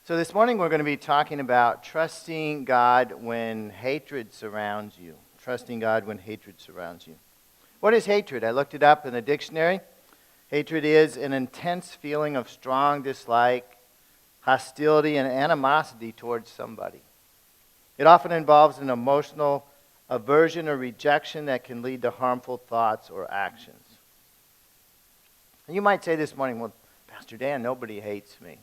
So this morning we're going to be talking about trusting God when hatred surrounds you. Trusting God when hatred surrounds you. What is hatred? I looked it up in the dictionary. Hatred is an intense feeling of strong dislike, hostility, and animosity towards somebody. It often involves an emotional aversion or rejection that can lead to harmful thoughts or actions. And you might say this morning, well, Pastor Dan, nobody hates me.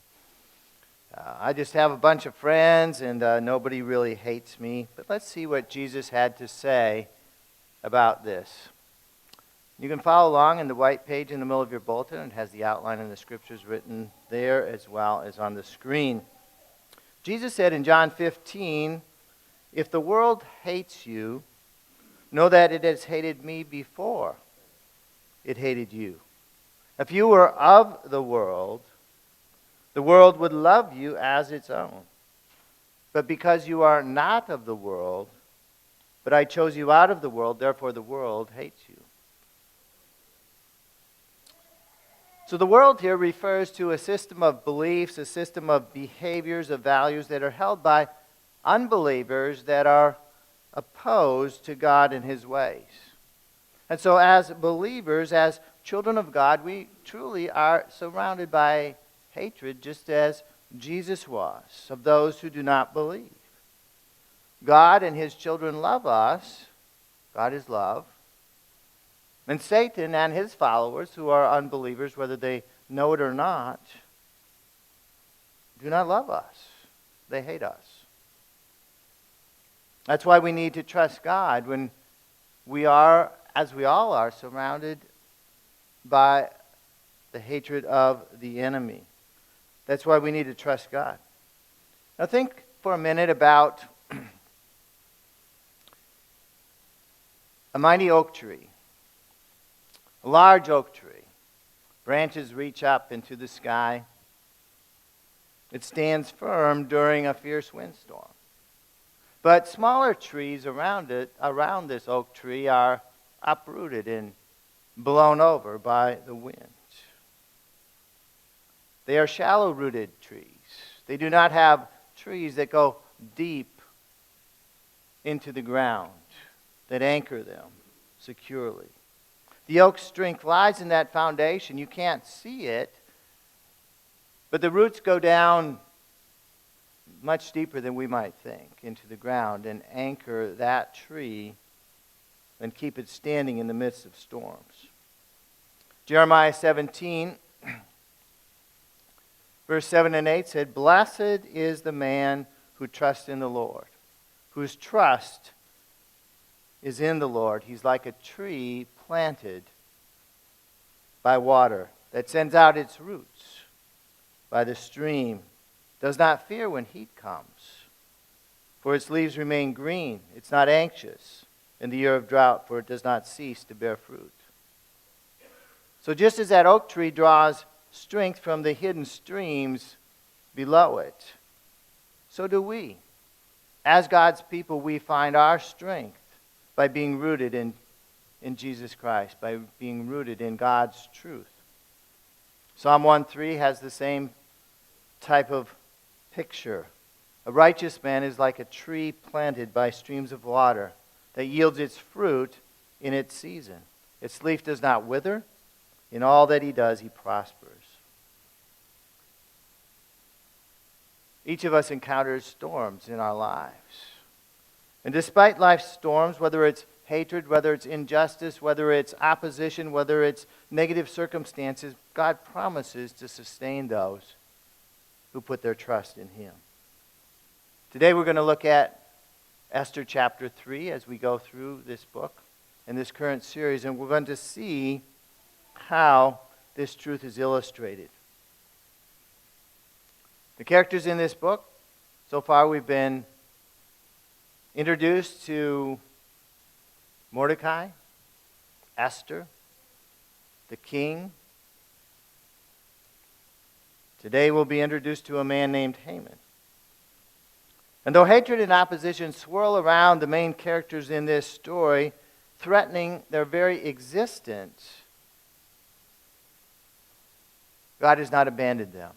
I just have a bunch of friends and nobody really hates me. But let's see what Jesus had to say about this. You can follow along in the white page in the middle of your bulletin. It has the outline and the scriptures written there as well as on the screen. Jesus said in John 15, "If the world hates you, know that it has hated me before it hated you. If you were of the world would love you as its own. But because you are not of the world, but I chose you out of the world, therefore the world hates you." So the world here refers to a system of beliefs, a system of behaviors, of values that are held by unbelievers that are opposed to God and His ways. And so as believers, as children of God, we truly are surrounded by hatred, just as Jesus was, of those who do not believe. God and His children love us. God is love. And Satan and his followers, who are unbelievers, whether they know it or not, do not love us. They hate us. That's why we need to trust God when we are, as we all are, surrounded by the hatred of the enemy. That's why we need to trust God. Now think for a minute about a mighty oak tree. A large oak tree. Branches reach up into the sky. It stands firm during a fierce windstorm. But smaller trees around this oak tree are uprooted and blown over by the wind. They are shallow-rooted trees. They do not have trees that go deep into the ground, that anchor them securely. The oak's strength lies in that foundation. You can't see it, but the roots go down much deeper than we might think into the ground and anchor that tree and keep it standing in the midst of storms. Jeremiah 17 Verse 7 and 8 said, "Blessed is the man who trusts in the Lord, whose trust is in the Lord. He's like a tree planted by water that sends out its roots by the stream, does not fear when heat comes, for its leaves remain green. It's not anxious in the year of drought, for it does not cease to bear fruit." So just as that oak tree draws strength from the hidden streams below it, so do we. As God's people, we find our strength by being rooted in Jesus Christ, by being rooted in God's truth. Psalm 1:3 has the same type of picture. A righteous man is like a tree planted by streams of water that yields its fruit in its season. Its leaf does not wither. In all that he does, he prospers. Each of us encounters storms in our lives. And despite life's storms, whether it's hatred, whether it's injustice, whether it's opposition, whether it's negative circumstances, God promises to sustain those who put their trust in Him. Today we're going to look at Esther chapter 3 as we go through this book and this current series, and we're going to see how this truth is illustrated. The characters in this book, so far we've been introduced to Mordecai, Esther, the king. Today we'll be introduced to a man named Haman. And though hatred and opposition swirl around the main characters in this story, threatening their very existence, God has not abandoned them.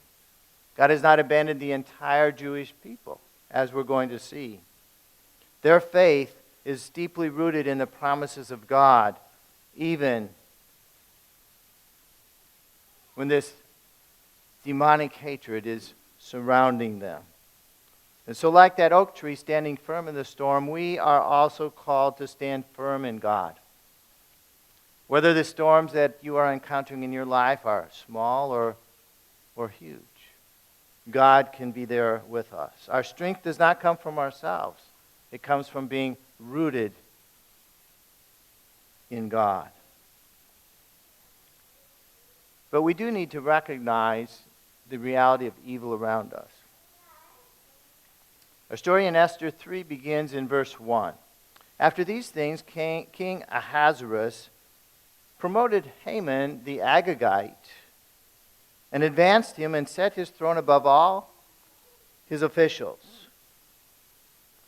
God has not abandoned the entire Jewish people, as we're going to see. Their faith is deeply rooted in the promises of God, even when this demonic hatred is surrounding them. And so like that oak tree standing firm in the storm, we are also called to stand firm in God. Whether the storms that you are encountering in your life are small or huge, God can be there with us. Our strength does not come from ourselves. It comes from being rooted in God. But we do need to recognize the reality of evil around us. Our story in Esther 3 begins in verse 1. After these things, King Ahasuerus promoted Haman the Agagite and advanced him and set his throne above all his officials.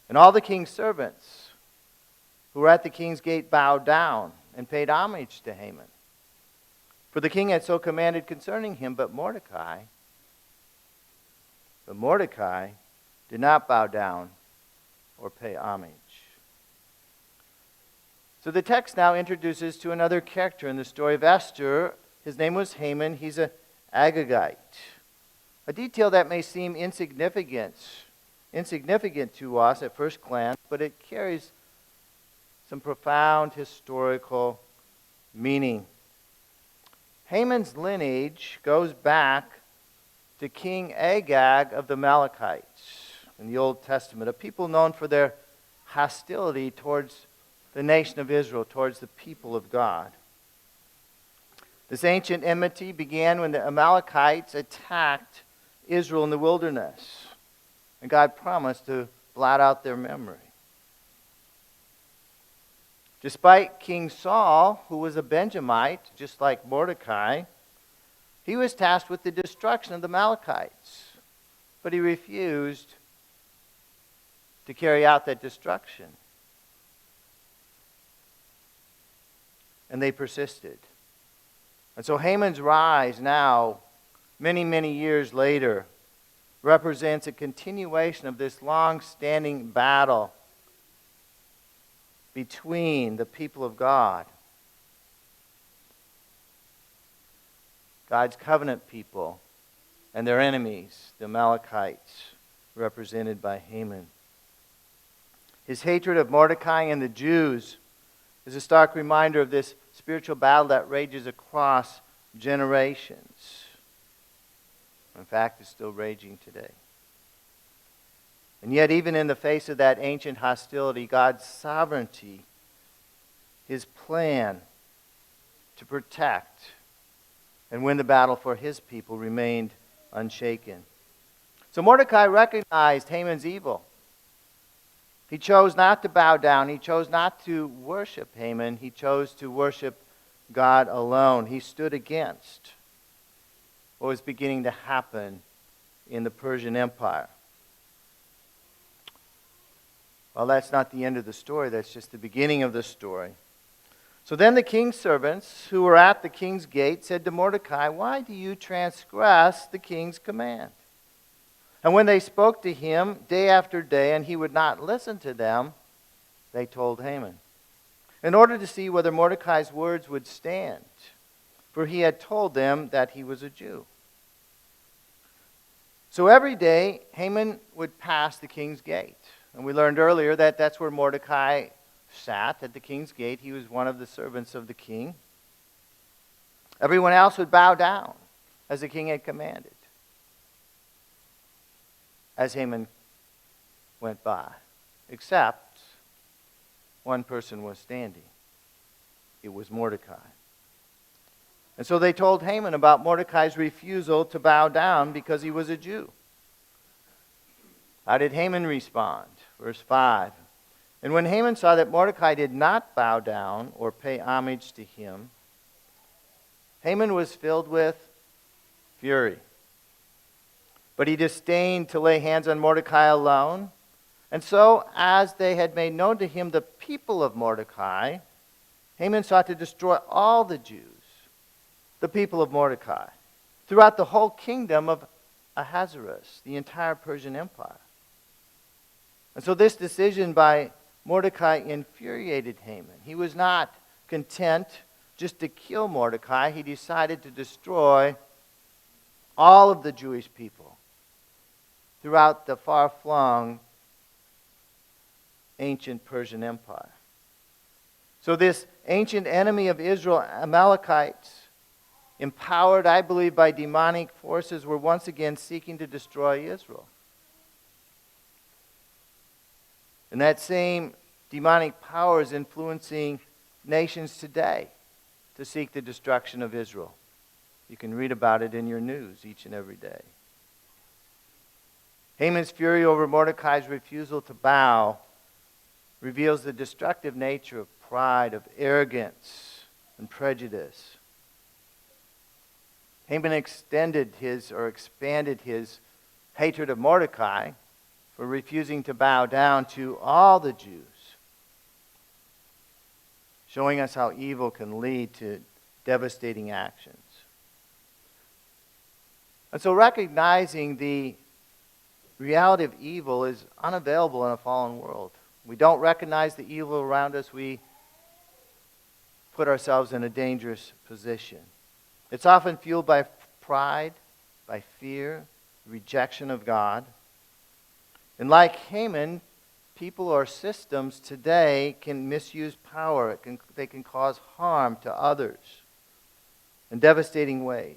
And all the king's servants who were at the king's gate bowed down and paid homage to Haman. For the king had so commanded concerning him, but Mordecai did not bow down or pay homage. So the text now introduces to another character in the story of Esther. His name was Haman. He's an Agagite. A detail that may seem insignificant to us at first glance, but it carries some profound historical meaning. Haman's lineage goes back to King Agag of the Amalekites in the Old Testament, a people known for their hostility towards the nation of Israel, towards the people of God. This ancient enmity began when the Amalekites attacked Israel in the wilderness, and God promised to blot out their memory. Despite King Saul, who was a Benjamite, just like Mordecai, he was tasked with the destruction of the Amalekites, but he refused to carry out that destruction. And they persisted. And so Haman's rise now, many, many years later, represents a continuation of this long-standing battle between the people of God, God's covenant people, and their enemies, the Amalekites, represented by Haman. His hatred of Mordecai and the Jews is a stark reminder of this spiritual battle that rages across generations. In fact, it's still raging today. And yet, even in the face of that ancient hostility, God's sovereignty, His plan to protect and win the battle for His people remained unshaken. So Mordecai recognized Haman's evil. He chose not to bow down. He chose not to worship Haman. He chose to worship God alone. He stood against what was beginning to happen in the Persian Empire. Well, that's not the end of the story. That's just the beginning of the story. So then the king's servants who were at the king's gate said to Mordecai, "Why do you transgress the king's command?" And when they spoke to him day after day and he would not listen to them, they told Haman, in order to see whether Mordecai's words would stand, for he had told them that he was a Jew. So every day Haman would pass the king's gate. And we learned earlier that that's where Mordecai sat, at the king's gate. He was one of the servants of the king. Everyone else would bow down as the king had commanded, as Haman went by, except one person was standing. It was Mordecai. And so they told Haman about Mordecai's refusal to bow down because he was a Jew. How did Haman respond? Verse 5. And when Haman saw that Mordecai did not bow down or pay homage to him, Haman was filled with fury. But he disdained to lay hands on Mordecai alone. And so, as they had made known to him the people of Mordecai, Haman sought to destroy all the Jews, the people of Mordecai, throughout the whole kingdom of Ahasuerus, the entire Persian Empire. And so this decision by Mordecai infuriated Haman. He was not content just to kill Mordecai. He decided to destroy all of the Jewish people throughout the far-flung ancient Persian Empire. So this ancient enemy of Israel, Amalekites, empowered, I believe, by demonic forces, were once again seeking to destroy Israel. And that same demonic power is influencing nations today to seek the destruction of Israel. You can read about it in your news each and every day. Haman's fury over Mordecai's refusal to bow reveals the destructive nature of pride, of arrogance, and prejudice. Haman expanded his hatred of Mordecai for refusing to bow down to all the Jews, showing us how evil can lead to devastating actions. And so recognizing the reality of evil is unavailable in a fallen world. We don't recognize the evil around us. We put ourselves in a dangerous position. It's often fueled by pride, by fear, rejection of God. And like Haman, people or systems today can misuse power. They can cause harm to others in devastating ways.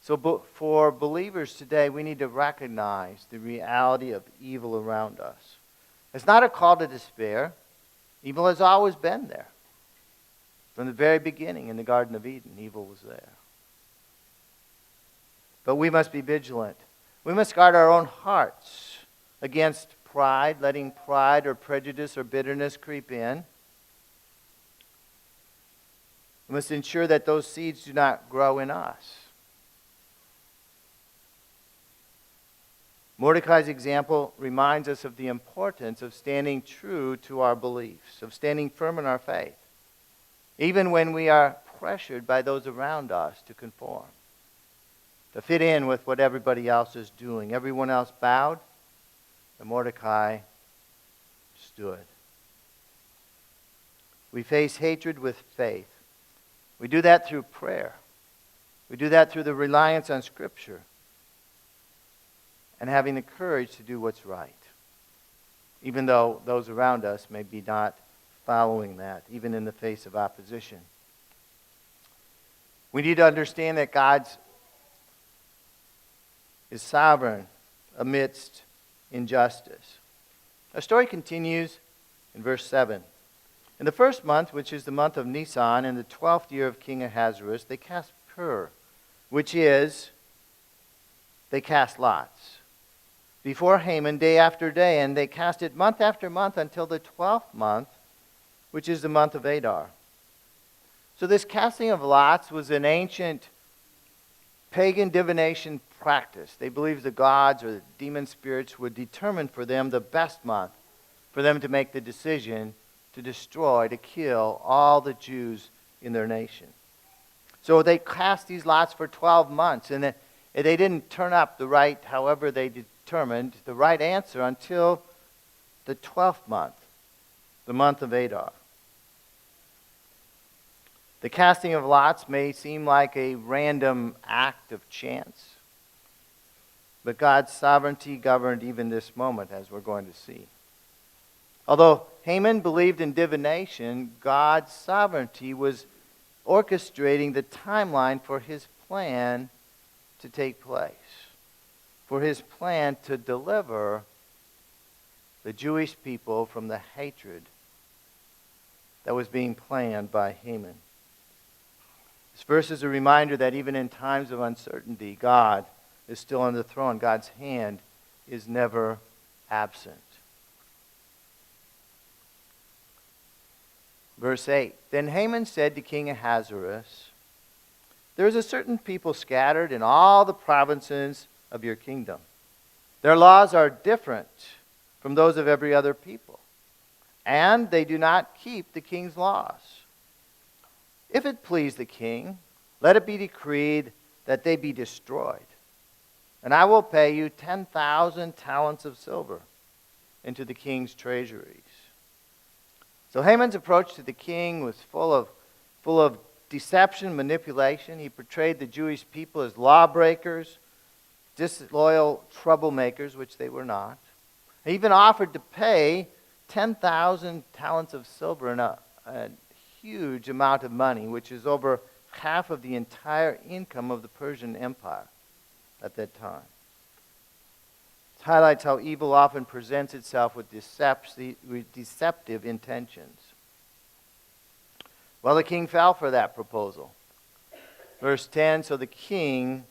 So for believers today, we need to recognize the reality of evil around us. It's not a call to despair. Evil has always been there. From the very beginning in the Garden of Eden, evil was there. But we must be vigilant. We must guard our own hearts against pride, letting pride or prejudice or bitterness creep in. We must ensure that those seeds do not grow in us. Mordecai's example reminds us of the importance of standing true to our beliefs, of standing firm in our faith, even when we are pressured by those around us to conform, to fit in with what everybody else is doing. Everyone else bowed, and Mordecai stood. We face hatred with faith. We do that through prayer. We do that through the reliance on Scripture and having the courage to do what's right, even though those around us may be not following that, even in the face of opposition. We need to understand that God is sovereign amidst injustice. Our story continues in verse 7. In the first month, which is the month of Nisan, in the 12th year of King Ahasuerus, they cast pur, which is, they cast lots, before Haman day after day, and they cast it month after month until the 12th month, which is the month of Adar. So this casting of lots was an ancient pagan divination practice. They believed the gods or the demon spirits would determine for them the best month for them to make the decision to destroy, to kill all the Jews in their nation. So they cast these lots for 12 months, and they didn't turn up the right, however they determined, the right answer until the 12th month, the month of Adar. The casting of lots may seem like a random act of chance, but God's sovereignty governed even this moment, as we're going to see. Although Haman believed in divination, God's sovereignty was orchestrating the timeline for his plan to take place, for his plan to deliver the Jewish people from the hatred that was being planned by Haman. This verse is a reminder that even in times of uncertainty, God is still on the throne. God's hand is never absent. Verse 8, Then Haman said to King Ahasuerus, There is a certain people scattered in all the provinces of your kingdom. Their laws are different from those of every other people, and they do not keep the king's laws. If it please the king, let it be decreed that they be destroyed, and I will pay you 10,000 talents of silver into the king's treasuries. So Haman's approach to the king was full of deception, manipulation. He portrayed the Jewish people as lawbreakers, disloyal troublemakers, which they were not. He even offered to pay 10,000 talents of silver, and a huge amount of money, which is over half of the entire income of the Persian Empire at that time. It highlights how evil often presents itself with deceptive intentions. Well, the king fell for that proposal. Verse 10, so the king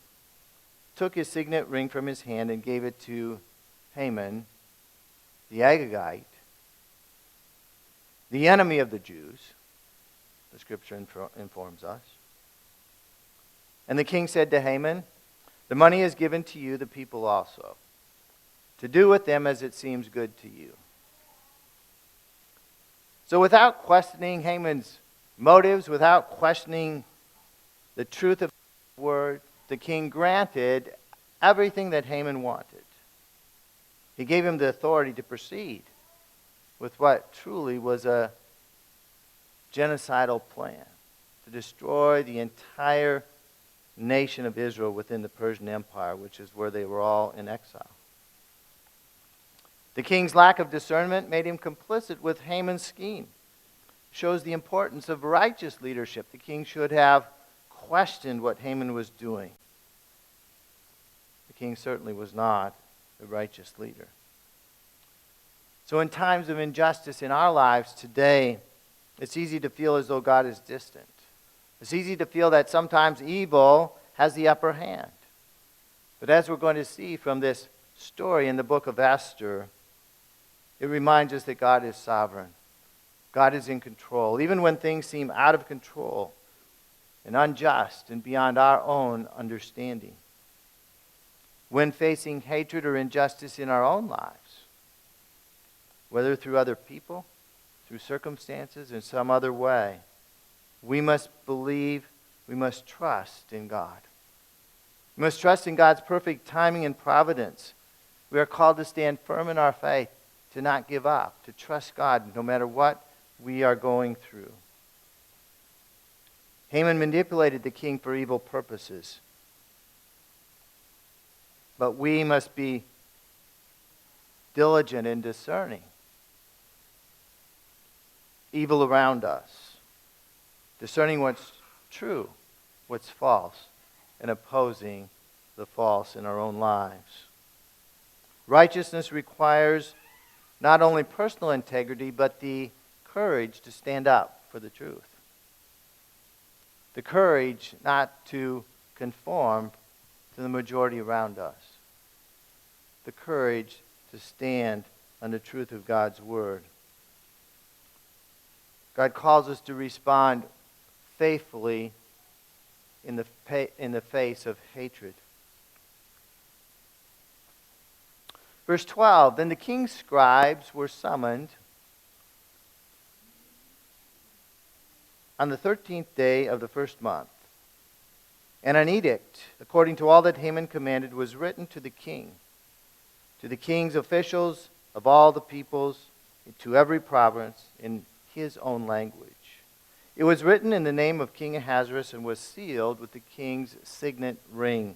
took his signet ring from his hand and gave it to Haman, the Agagite, the enemy of the Jews, the scripture informs us. And the king said to Haman, the money is given to you, the people also, to do with them as it seems good to you. So without questioning Haman's motives, without questioning the truth of the word, the king granted everything that Haman wanted. He gave him the authority to proceed with what truly was a genocidal plan to destroy the entire nation of Israel within the Persian Empire, which is where they were all in exile. The king's lack of discernment made him complicit with Haman's scheme. Shows the importance of righteous leadership. The king should have questioned what Haman was doing. The king certainly was not a righteous leader. So in times of injustice in our lives today, it's easy to feel as though God is distant. It's easy to feel that sometimes evil has the upper hand. But as we're going to see from this story in the book of Esther, it reminds us that God is sovereign. God is in control. Even when things seem out of control and unjust and beyond our own understanding. When facing hatred or injustice in our own lives, whether through other people, through circumstances, in some other way, we must believe, we must trust in God. We must trust in God's perfect timing and providence. We are called to stand firm in our faith, to not give up, to trust God no matter what we are going through. Haman manipulated the king for evil purposes. But we must be diligent in discerning evil around us, discerning what's true, what's false, and opposing the false in our own lives. Righteousness requires not only personal integrity, but the courage to stand up for the truth. The courage not to conform to the majority around us. The courage to stand on the truth of God's word. God calls us to respond faithfully in the face of hatred. Verse 12, then the king's scribes were summoned on the 13th day of the first month. And an edict, according to all that Haman commanded, was written to the king, to the king's officials of all the peoples, to every province, in his own language. It was written in the name of King Ahasuerus and was sealed with the king's signet ring.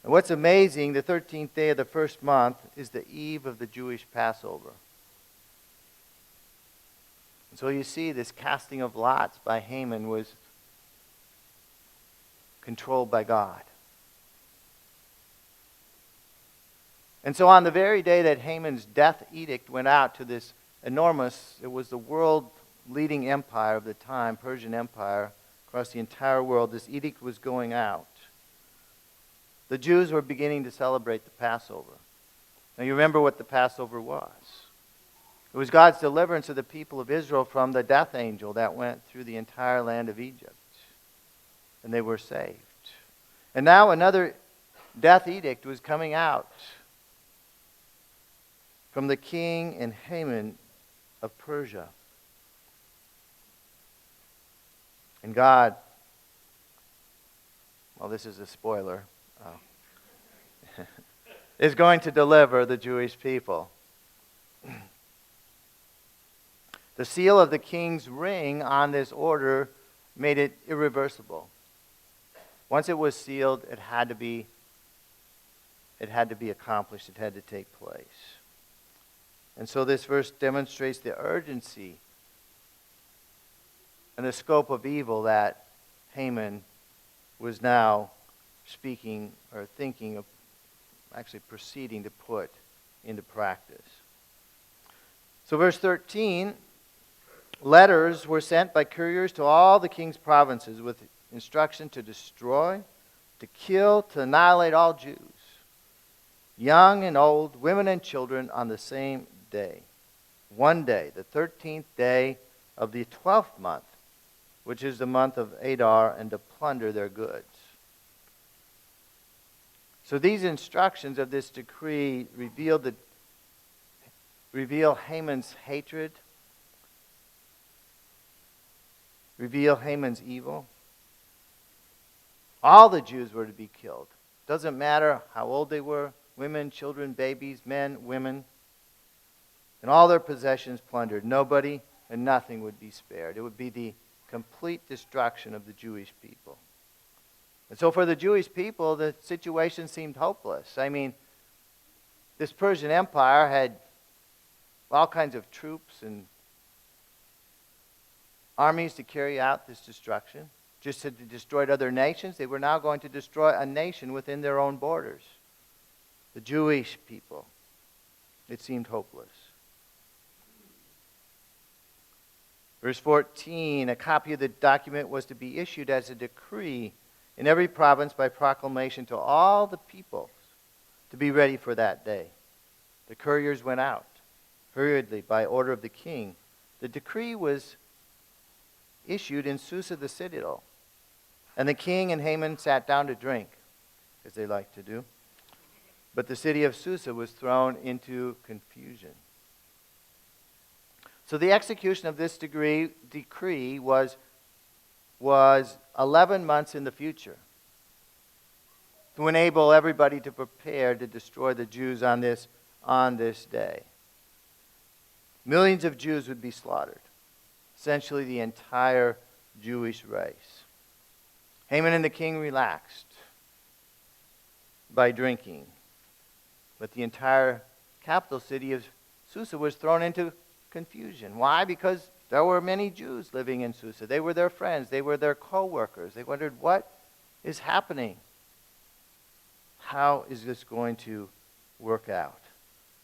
And what's amazing, the 13th day of the first month is the eve of the Jewish Passover. And so you see this casting of lots by Haman was controlled by God. And so on the very day that Haman's death edict went out to this enormous, it was the world leading empire of the time, Persian Empire, across the entire world, this edict was going out. The Jews were beginning to celebrate the Passover. Now you remember what the Passover was. It was God's deliverance of the people of Israel from the death angel that went through the entire land of Egypt. And they were saved. And now another death edict was coming out from the king and Haman of Persia. And God, well, this is a spoiler, is going to deliver the Jewish people. The seal of the king's ring on this order made it irreversible. Once it was sealed, it had to be accomplished. It had to take place. And so this verse demonstrates the urgency and the scope of evil that Haman was now speaking or thinking of, actually proceeding to put into practice. So verse 13, letters were sent by couriers to all the king's provinces with instruction to destroy, to kill, to annihilate all Jews, young and old, women and children, on the same day. One day, the 13th day of the 12th month, which is the month of Adar, and to plunder their goods. So these instructions of this decree reveal Haman's hatred, reveal Haman's evil. All the Jews were to be killed. Doesn't matter how old they were, women, children, babies, men, women, and all their possessions plundered. Nobody and nothing would be spared. It would be the complete destruction of the Jewish people. And so for the Jewish people, the situation seemed hopeless. I mean, this Persian Empire had all kinds of troops and armies to carry out this destruction. Just had destroyed other nations, they were now going to destroy a nation within their own borders. The Jewish people. It seemed hopeless. Verse 14, a copy of the document was to be issued as a decree in every province by proclamation to all the peoples to be ready for that day. The couriers went out hurriedly by order of the king. The decree was issued in Susa the citadel, and the king and Haman sat down to drink, as they like to do. But the city of Susa was thrown into confusion. So the execution of this decree was 11 months in the future to enable everybody to prepare to destroy the Jews on this day. Millions of Jews would be slaughtered, essentially the entire Jewish race. Haman and the king relaxed by drinking, but the entire capital city of Susa was thrown into confusion. Why? Because there were many Jews living in Susa. They were their friends. They were their co-workers. They wondered, what is happening? How is this going to work out?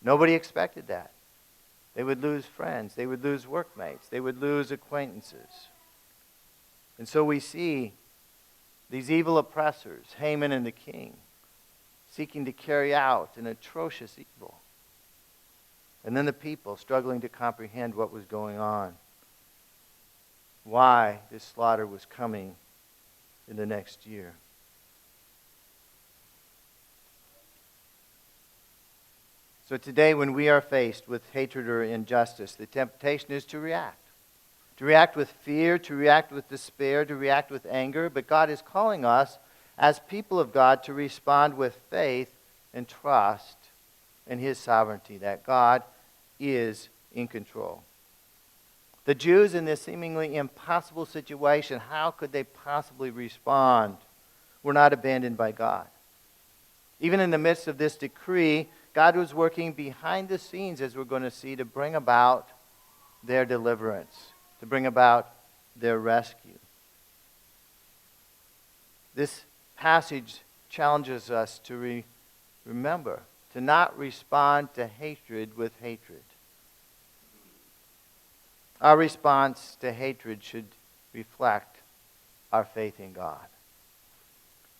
Nobody expected that. They would lose friends. They would lose workmates. They would lose acquaintances. And so we see these evil oppressors, Haman and the king, seeking to carry out an atrocious evil. And then the people struggling to comprehend what was going on. Why this slaughter was coming in the next year. So today when we are faced with hatred or injustice, the temptation is to react. To react with fear, to react with despair, to react with anger. But God is calling us as people of God to respond with faith and trust in His sovereignty, that God is in control. The Jews in this seemingly impossible situation, how could they possibly respond? Were not abandoned by God. Even in the midst of this decree, God was working behind the scenes, as we're going to see, to bring about their deliverance, to bring about their rescue. This passage challenges us to remember, to not respond to hatred with hatred. Our response to hatred should reflect our faith in God.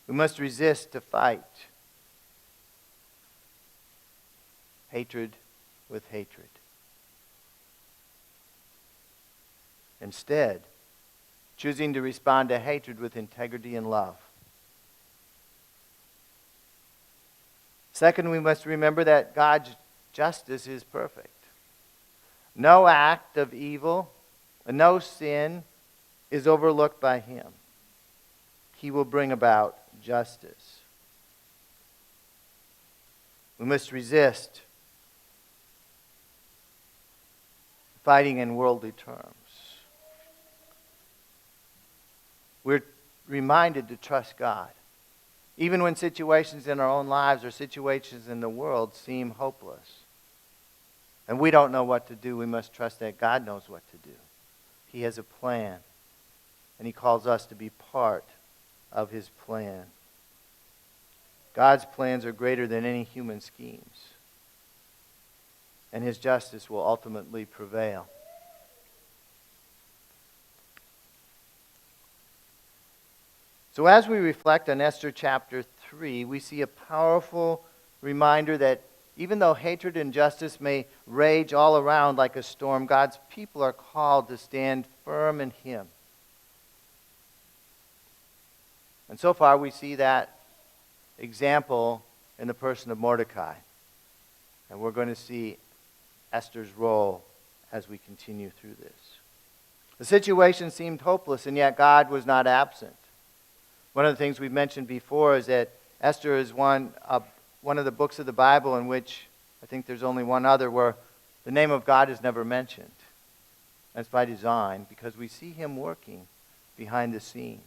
We must resist to fight hatred with hatred. Instead, choosing to respond to hatred with integrity and love. Second, we must remember that God's justice is perfect. No act of evil, no sin is overlooked by Him. He will bring about justice. We must resist fighting in worldly terms. We're reminded to trust God. Even when situations in our own lives or situations in the world seem hopeless. And we don't know what to do, we must trust that God knows what to do. He has a plan. And He calls us to be part of His plan. God's plans are greater than any human schemes. And His justice will ultimately prevail. So as we reflect on Esther chapter 3, we see a powerful reminder that even though hatred and injustice may rage all around like a storm, God's people are called to stand firm in Him. And so far we see that example in the person of Mordecai. And we're going to see Esther's role as we continue through this. The situation seemed hopeless, and yet God was not absent. One of the things we've mentioned before is that Esther is one of the books of the Bible in which I think there's only one other where the name of God is never mentioned. That's by design, because we see Him working behind the scenes.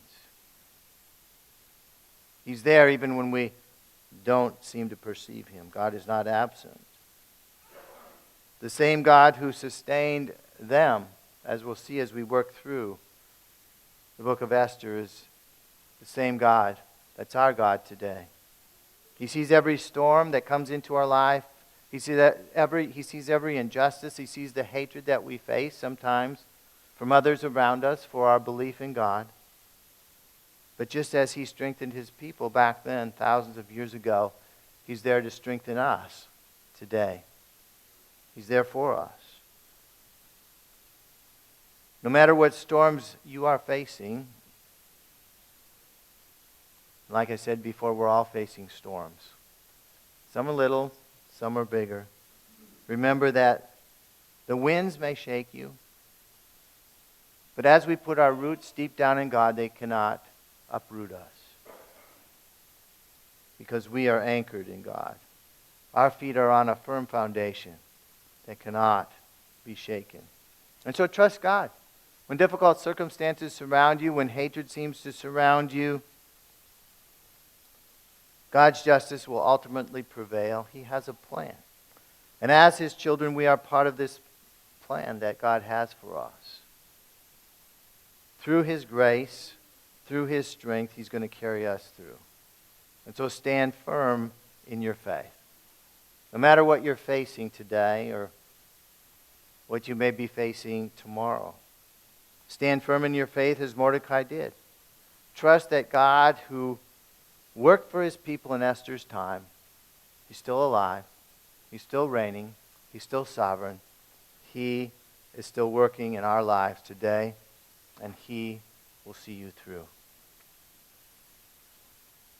He's there even when we don't seem to perceive Him. God is not absent. The same God who sustained them, as we'll see as we work through the book of Esther, is the same God that's our God today. He sees every storm that comes into our life. He sees every injustice. He sees the hatred that we face sometimes from others around us for our belief in God. But just as He strengthened His people back then, thousands of years ago, He's there to strengthen us today. He's there for us. No matter what storms you are facing, like I said before, we're all facing storms. Some are little, some are bigger. Remember that the winds may shake you, but as we put our roots deep down in God, they cannot uproot us. Because we are anchored in God. Our feet are on a firm foundation that cannot be shaken. And so trust God. When difficult circumstances surround you, when hatred seems to surround you, God's justice will ultimately prevail. He has a plan. And as His children, we are part of this plan that God has for us. Through His grace, through His strength, He's going to carry us through. And so stand firm in your faith. No matter what you're facing today or what you may be facing tomorrow. Stand firm in your faith as Mordecai did. Trust that God, who worked for His people in Esther's time, He's still alive. He's still reigning. He's still sovereign. He is still working in our lives today, and He will see you through.